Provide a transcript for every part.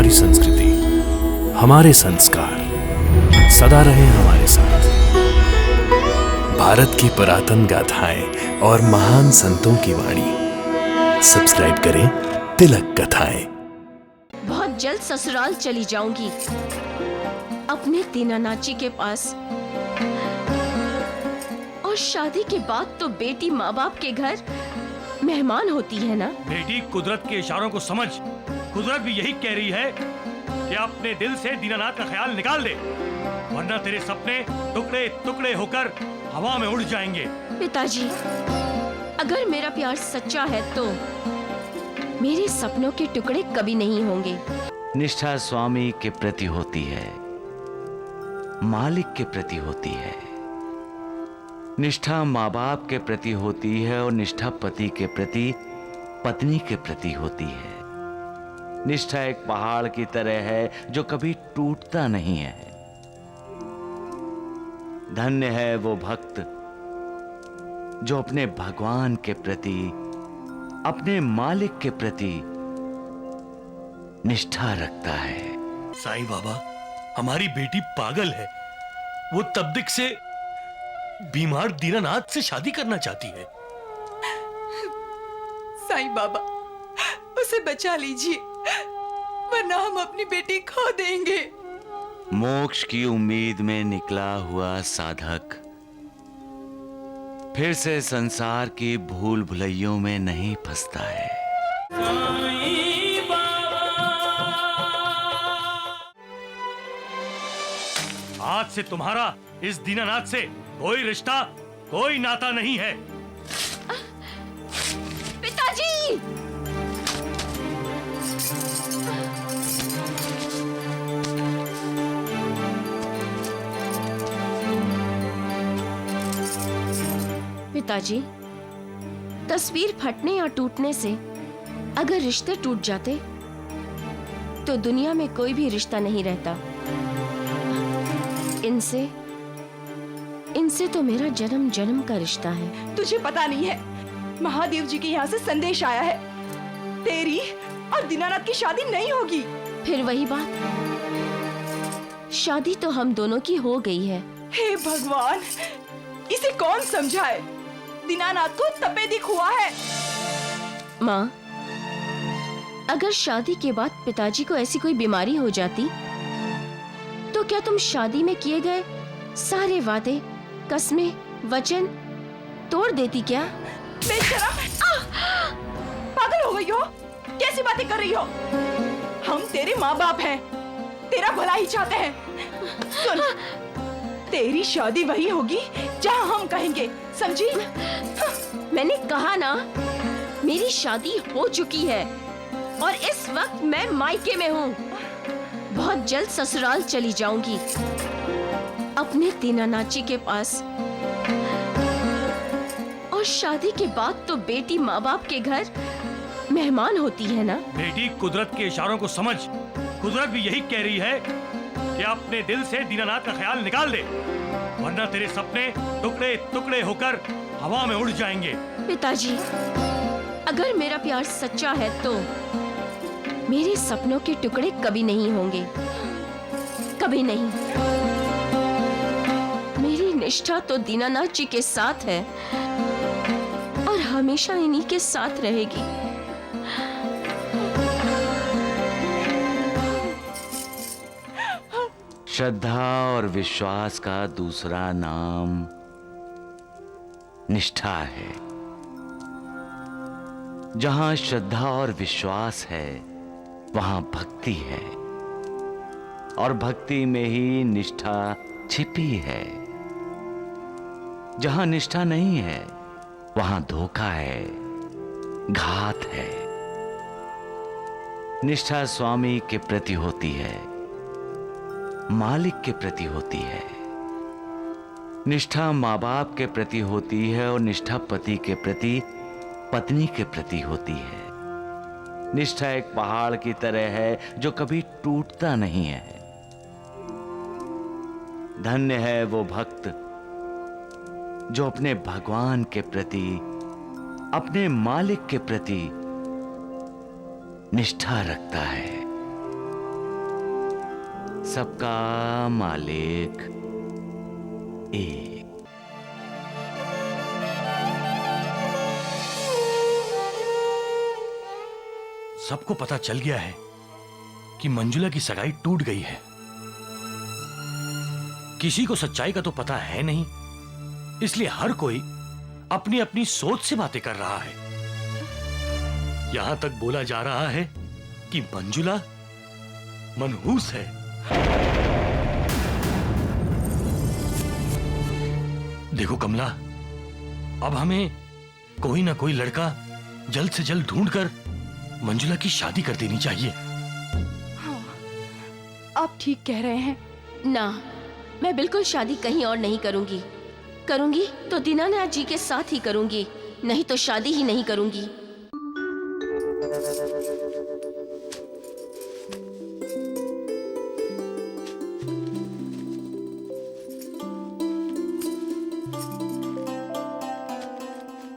हमारी संस्कृति, हमारे संस्कार सदा रहे हमारे साथ। भारत की पुरातन गाथाएं और महान संतों की वाणी। सब्सक्राइब करें तिलक कथाएं। बहुत जल्द ससुराल चली जाऊंगी, अपने दीनानाची के पास। और शादी के बाद तो बेटी माँ बाप के घर मेहमान होती है ना। बेटी, कुदरत के इशारों को समझ। कुदरत भी यही कह रही है कि अपने दिल से दीनानाथ का ख्याल निकाल दे, वरना तेरे सपने टुकड़े टुकड़े होकर हवा में उड़ जाएंगे। पिताजी, अगर मेरा प्यार सच्चा है तो मेरे सपनों के टुकड़े कभी नहीं होंगे। निष्ठा स्वामी के प्रति होती है, मालिक के प्रति होती है। निष्ठा माँ बाप के प्रति होती है और निष्ठा पति के प्रति, पत्नी के प्रति होती है। निष्ठा एक पहाड़ की तरह है जो कभी टूटता नहीं है। धन्य है वो भक्त जो अपने भगवान के प्रति, अपने मालिक के प्रति निष्ठा रखता है। साईं बाबा, हमारी बेटी पागल है। वो तबदिक से बीमार दीनानाथ से शादी करना चाहती है। साईं बाबा, उसे बचा लीजिए, वरना हम अपनी बेटी खो देंगे। मोक्ष की उम्मीद में निकला हुआ साधक फिर से संसार की भूल भुलैयों में नहीं फंसता है। आज से तुम्हारा इस दीनानाथ से कोई रिश्ता, कोई नाता नहीं है। पिताजी! पिताजी, तस्वीर फटने या टूटने से अगर रिश्ते टूट जाते तो दुनिया में कोई भी रिश्ता नहीं रहता। इनसे तो मेरा जन्म जन्म का रिश्ता है। तुझे पता नहीं है, महादेव जी के यहाँ से संदेश आया है, तेरी और दीनानाथ की शादी नहीं होगी। फिर वही बात, शादी तो हम दोनों की हो गई है। हे भगवान, इसे कौन समझाए? दीनानाथ को तपेदिक हुआ है। माँ, अगर शादी के बाद पिताजी को ऐसी कोई बीमारी हो जाती तो क्या तुम शादी में किए गए सारे वादे, कसमें, वचन तोड़ देती क्या? बेशरम! पागल हो गई हो? कैसी बातें कर रही हो? हम तेरे माँ बाप हैं, तेरा भला ही चाहते हैं। सुन, तेरी शादी वही होगी जहाँ हम कहेंगे, समझी? मैंने कहा ना, मेरी शादी हो चुकी है और इस वक्त मैं मायके में हूँ। बहुत जल्द ससुराल चली जाऊंगी, अपने दीनानाची के पास। और शादी के बाद तो बेटी माँ बाप के घर मेहमान होती है ना। बेटी, कुदरत के इशारों को समझ। कुदरत भी यही कह रही है कि अपने दिल से दीनानाथ का ख्याल निकाल दे, वरना तेरे सपने टुकड़े टुकड़े होकर हवा में उड़ जाएंगे। पिताजी, अगर मेरा प्यार सच्चा है तो मेरे सपनों के टुकड़े कभी नहीं होंगे, कभी नहीं। मेरी निष्ठा तो दीनानाथ जी के साथ है और हमेशा इन्हीं के साथ रहेगी। श्रद्धा और विश्वास का दूसरा नाम निष्ठा है। जहां श्रद्धा और विश्वास है वहां भक्ति है, और भक्ति में ही निष्ठा छिपी है। जहां निष्ठा नहीं है वहां धोखा है, घात है। निष्ठा स्वामी के प्रति होती है, मालिक के प्रति होती है। निष्ठा माँ बाप के प्रति होती है और निष्ठा पति के प्रति, पत्नी के प्रति होती है। निष्ठा एक पहाड़ की तरह है जो कभी टूटता नहीं है। धन्य है वो भक्त जो अपने भगवान के प्रति, अपने मालिक के प्रति निष्ठा रखता है। सबका मालिक एक। सबको पता चल गया है कि मंजुला की सगाई टूट गई है। किसी को सच्चाई का तो पता है नहीं, इसलिए हर कोई अपनी अपनी सोच से बातें कर रहा है। यहां तक बोला जा रहा है कि मंजुला मनहूस है। देखो कमला, अब हमें कोई ना कोई लड़का जल्द से जल्द ढूंढकर मंजुला की शादी कर देनी चाहिए। हाँ, आप ठीक कह रहे हैं। ना, मैं बिल्कुल शादी कहीं और नहीं करूंगी। करूंगी तो दीनानाथ जी के साथ ही करूंगी, नहीं तो शादी ही नहीं करूंगी।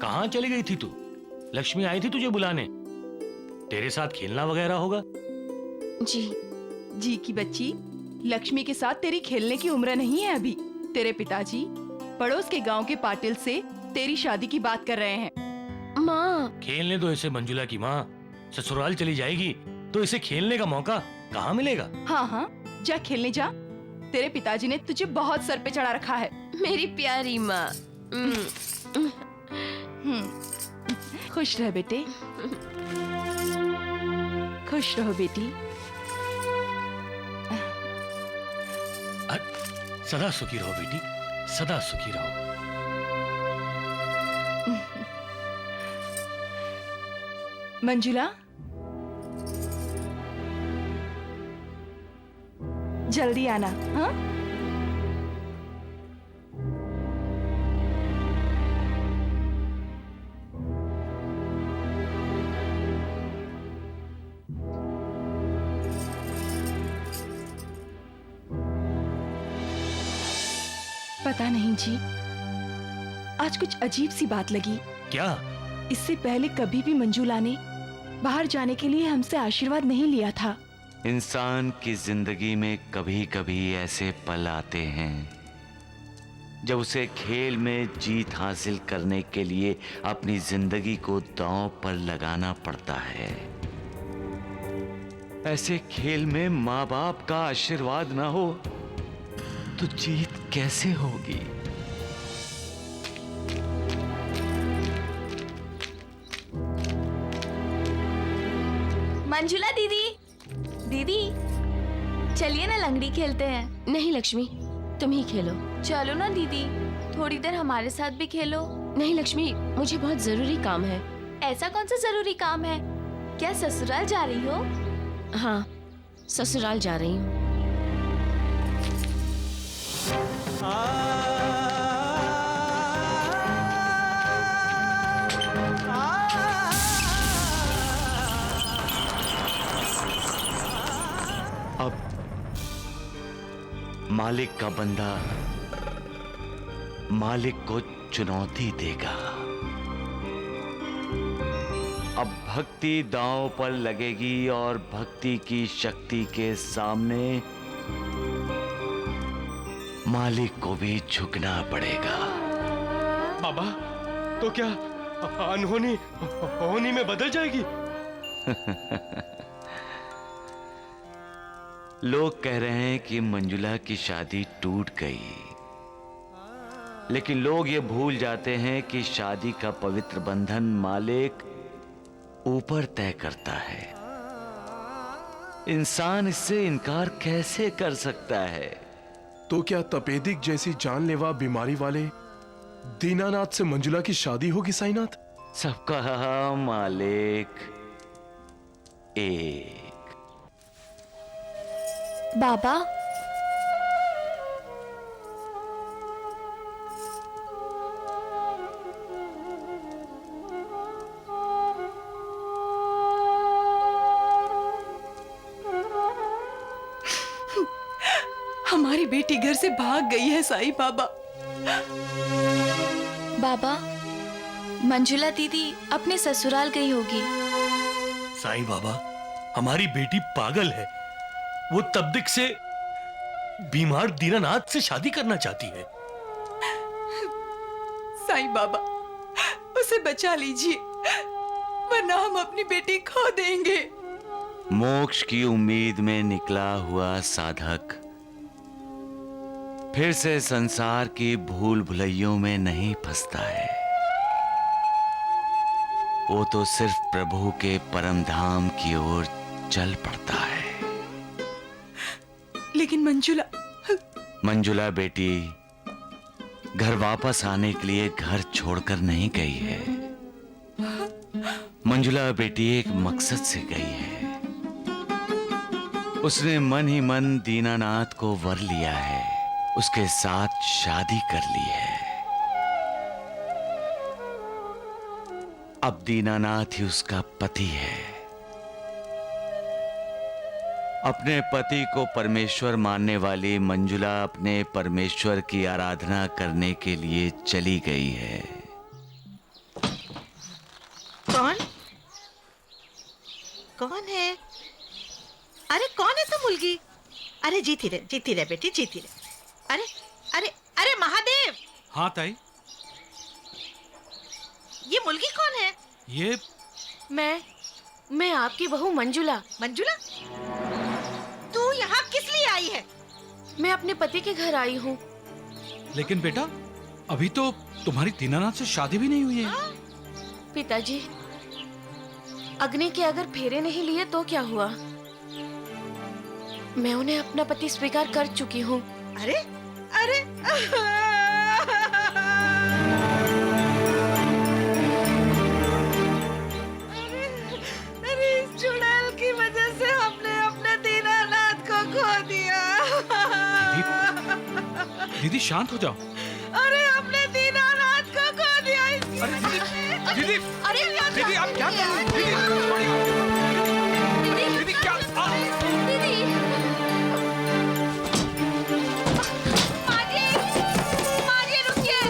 कहाँ चली गई थी तू? लक्ष्मी आई थी तुझे बुलाने, तेरे साथ खेलना वगैरह होगा। जी जी की बच्ची, लक्ष्मी के साथ तेरी खेलने की उम्र नहीं है अभी। तेरे पिताजी पड़ोस के गांव के पाटिल से तेरी शादी की बात कर रहे हैं। माँ, खेलने दो इसे। मंजुला की माँ ससुराल चली जाएगी तो इसे खेलने का मौका कहाँ मिलेगा? हाँ हाँ, जा खेलने जा। तेरे पिताजी ने तुझे बहुत सर पे चढ़ा रखा है। मेरी प्यारी माँ। खुश रह बेटे, खुश रहो बेटी। सदा सुखी रहो बेटी, सदा सुखी रहो। मंजुला, जल्दी आना। हाँ, पता नहीं जी, आज कुछ अजीब सी बात लगी। क्या? इससे पहले कभी भी मंजुला ने बाहर जाने के लिए हमसे आशीर्वाद नहीं लिया था। इंसान की जिंदगी में कभी कभी ऐसे पल आते हैं जब उसे खेल में जीत हासिल करने के लिए अपनी जिंदगी को दांव पर लगाना पड़ता है। ऐसे खेल में माँ बाप का आशीर्वाद ना हो तो जीत कैसे होगी? मंजुला दीदी, दीदी चलिए ना लंगड़ी खेलते हैं। नहीं लक्ष्मी, तुम ही खेलो। चलो ना दीदी, थोड़ी देर हमारे साथ भी खेलो। नहीं लक्ष्मी, मुझे बहुत जरूरी काम है। ऐसा कौन सा जरूरी काम है? क्या ससुराल जा रही हो? हाँ, ससुराल जा रही हूँ। अब मालिक का बंदा मालिक को चुनौती देगा। अब भक्ति दांव पर लगेगी और भक्ति की शक्ति के सामने मालिक को भी झुकना पड़ेगा। बाबा, तो क्या अनहोनी होनी में बदल जाएगी? लोग कह रहे हैं कि मंजुला की शादी टूट गई, लेकिन लोग ये भूल जाते हैं कि शादी का पवित्र बंधन मालिक ऊपर तय करता है। इंसान इससे इनकार कैसे कर सकता है? तो क्या तपेदिक जैसी जानलेवा बीमारी वाले दीनानाथ से मंजुला की शादी होगी साईनाथ? सबका मालिक एक। बाबा, हमारी बेटी घर से भाग गई है साईं बाबा। बाबा, मंजुला दीदी अपने ससुराल गई होगी। साईं बाबा, हमारी बेटी पागल है। वो तबदिक से बीमार दीनानाथ से शादी करना चाहती है। साईं बाबा, उसे बचा लीजिए, वरना हम अपनी बेटी खो देंगे। मोक्ष की उम्मीद में निकला हुआ साधक फिर से संसार की भूल भुलैयों में नहीं फंसता है। वो तो सिर्फ प्रभु के परम धाम की ओर चल पड़ता है। लेकिन मंजुला बेटी घर वापस आने के लिए घर छोड़कर नहीं गई है। मंजुला बेटी एक मकसद से गई है। उसने मन ही मन दीनानाथ को वर लिया है, उसके साथ शादी कर ली है। अब दीनानाथ ही उसका पति है। अपने पति को परमेश्वर मानने वाली मंजुला अपने परमेश्वर की आराधना करने के लिए चली गई है। कौन कौन है? अरे कौन है तू मुलगी? अरे जीती रहे बेटी, जीती रहे। अरे अरे अरे महादेव! हाँ ताई। ये मुलगी कौन है? ये मैं आपकी बहू मंजुला। मंजुला, तू यहाँ किस लिए आई है? मैं अपने पति के घर आई हूँ। लेकिन बेटा, अभी तो तुम्हारी दीनानाथ से शादी भी नहीं हुई है। पिताजी, अग्नि के अगर फेरे नहीं लिए तो क्या हुआ? मैं उन्हें अपना पति स्वीकार कर चुकी हूँ। अरे अरे अरे इस चुड़ैल की वजह से हमने अपने दीनानाथ को खो दिया। दीदी शांत हो जाओ। अरे हमने दीनानाथ को खो दिया। अरे दीदी अरे दीदी आप क्या कर रही हो? दीदी क्या? मारिए, रुकिए,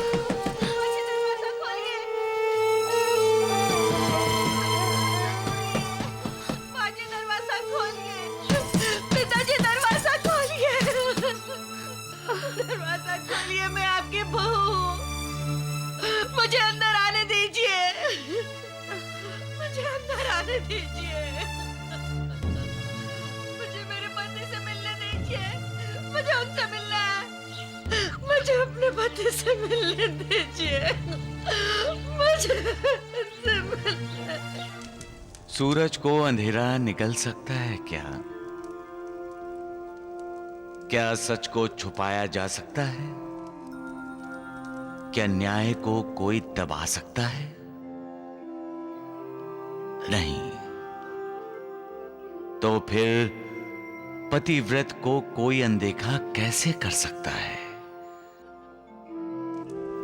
मुझे दरवाजा खोलिए। मारिए, दरवाजा खोलिए। पिताजी दरवाजा खोलिए। दरवाजा खोलिए, मैं आपकी बहू हूँ। मुझे अंदर आने दीजिए। मुझे अंदर आने दीजिए। मुझे मेरे पति से मिलने दीजिए। मुझे उनसे मिलना है। मुझे अपने पति से मिलने दीजिए। मुझे उनसे मिलना है। सूरज को अंधेरा निकल सकता है क्या? क्या सच को छुपाया जा सकता है? क्या न्याय को कोई दबा सकता है? नहीं। तो फिर पतिव्रत को कोई अनदेखा कैसे कर सकता है?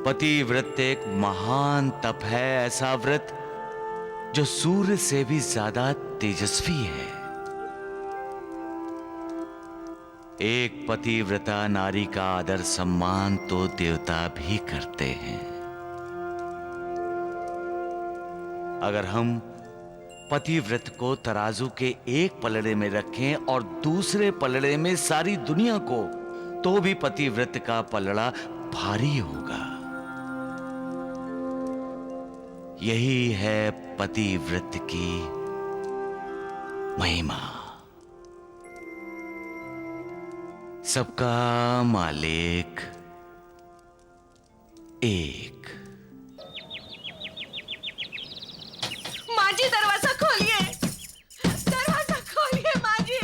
पतिव्रत एक महान तप है, ऐसा व्रत जो सूर्य से भी ज्यादा तेजस्वी है। एक पतिव्रता नारी का आदर सम्मान तो देवता भी करते हैं। अगर हम पतिव्रत को तराजू के एक पलड़े में रखें और दूसरे पलड़े में सारी दुनिया को, तो भी पतिव्रत का पलड़ा भारी होगा। यही है पतिव्रत की महिमा। सबका मालिक एक। माँ जी, दरवाजा खोलिए। दरवाजा खोलिए माँ जी।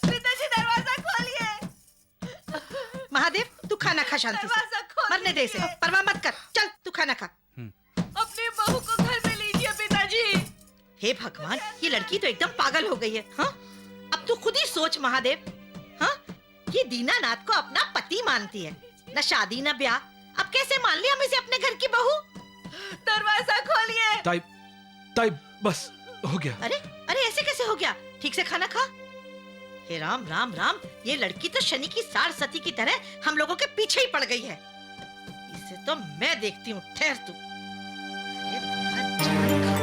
पिताजी दरवाजा खोलिए। महादेव, तू खाना खा शांति से। मरने दे इसे, परवाह मत कर। चल तू खाना खा। अपनी बहू को घर में लीजिए पिताजी। हे भगवान, ये लड़की तो एकदम पागल हो गई है। हाँ, अब तू खुद ही सोच महादेव। हाँ, ये दीनानाथ को अपना पति मानती है, न शादी न ब्याह। अब कैसे मान लिया हम इसे अपने घर की बहू? दरवाजा खोलिए। ताई बस हो गया। अरे अरे, ऐसे कैसे हो गया? ठीक से खाना खा। हे राम राम राम, ये लड़की तो शनि की साड़ सती की तरह हम लोगों के पीछे ही पड़ गई है। इसे तो मैं देखती हूँ, ठहर तू। अरे तुम्हारा जान खा।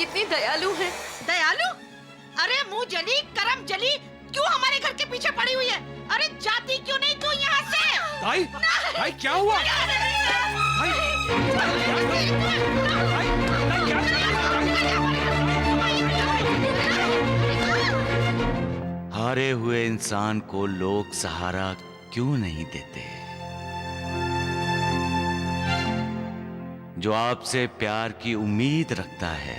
कितनी दयालु हैं। दयालु? अरे मुंह जली करम जली, क्यों हमारे घर के पीछे पड़ी हुई है? अरे जाती क्यों नहीं तू यहाँ से? ताई, ताई क्या हुआ? ताई, हारे हुए इंसान को लोग सहारा क्यों नहीं देते? जो आपसे प्यार की उम्मीद रखता है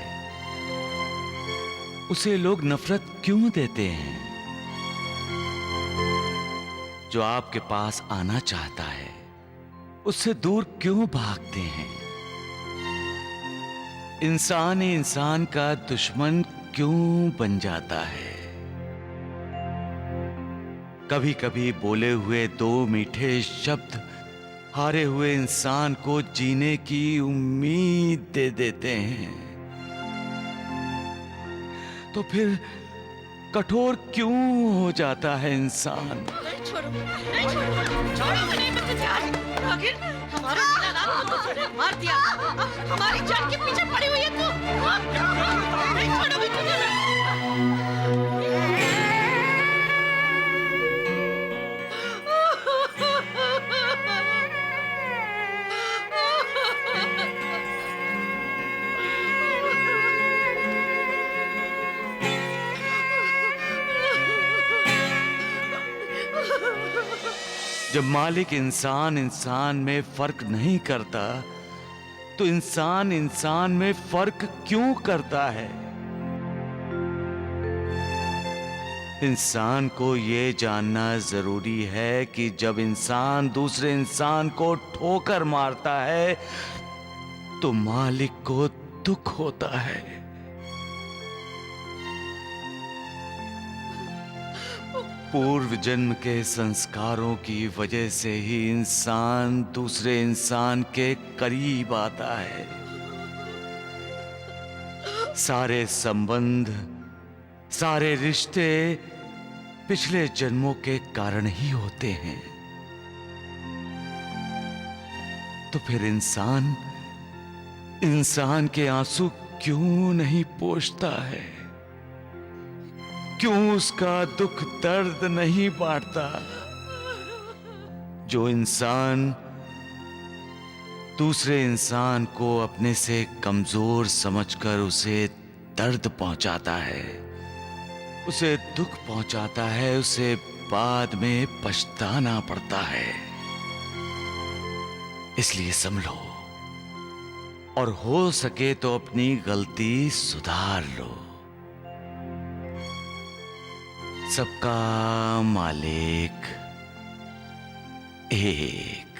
उसे लोग नफरत क्यों देते हैं? जो आपके पास आना चाहता है उससे दूर क्यों भागते हैं? इंसान ही इंसान का दुश्मन क्यों बन जाता है? कभी कभी बोले हुए दो मीठे शब्द हारे हुए इंसान को जीने की उम्मीद दे देते हैं। तो फिर कठोर क्यों हो जाता है इंसान? छोड़ो नहीं, मैं तुझे आज आखिर हमारे दीनानाथ को तूने मार दिया। हमारी जान के पीछे पड़ी हुई है तू। नहीं छोड़ोगे तुझे मैं। जब मालिक इंसान इंसान में फर्क नहीं करता तो इंसान इंसान में फर्क क्यों करता है? इंसान को यह जानना जरूरी है कि जब इंसान दूसरे इंसान को ठोकर मारता है तो मालिक को दुख होता है। पूर्व जन्म के संस्कारों की वजह से ही इंसान दूसरे इंसान के करीब आता है। सारे संबंध, सारे रिश्ते पिछले जन्मों के कारण ही होते हैं। तो फिर इंसान इंसान के आंसू क्यों नहीं पोंछता है? क्यों उसका दुख दर्द नहीं बांटता? जो इंसान दूसरे इंसान को अपने से कमजोर समझकर उसे दर्द पहुंचाता है, उसे दुख पहुंचाता है, उसे बाद में पछताना पड़ता है। इसलिए संभलो और हो सके तो अपनी गलती सुधार लो। सबका मालिक एक।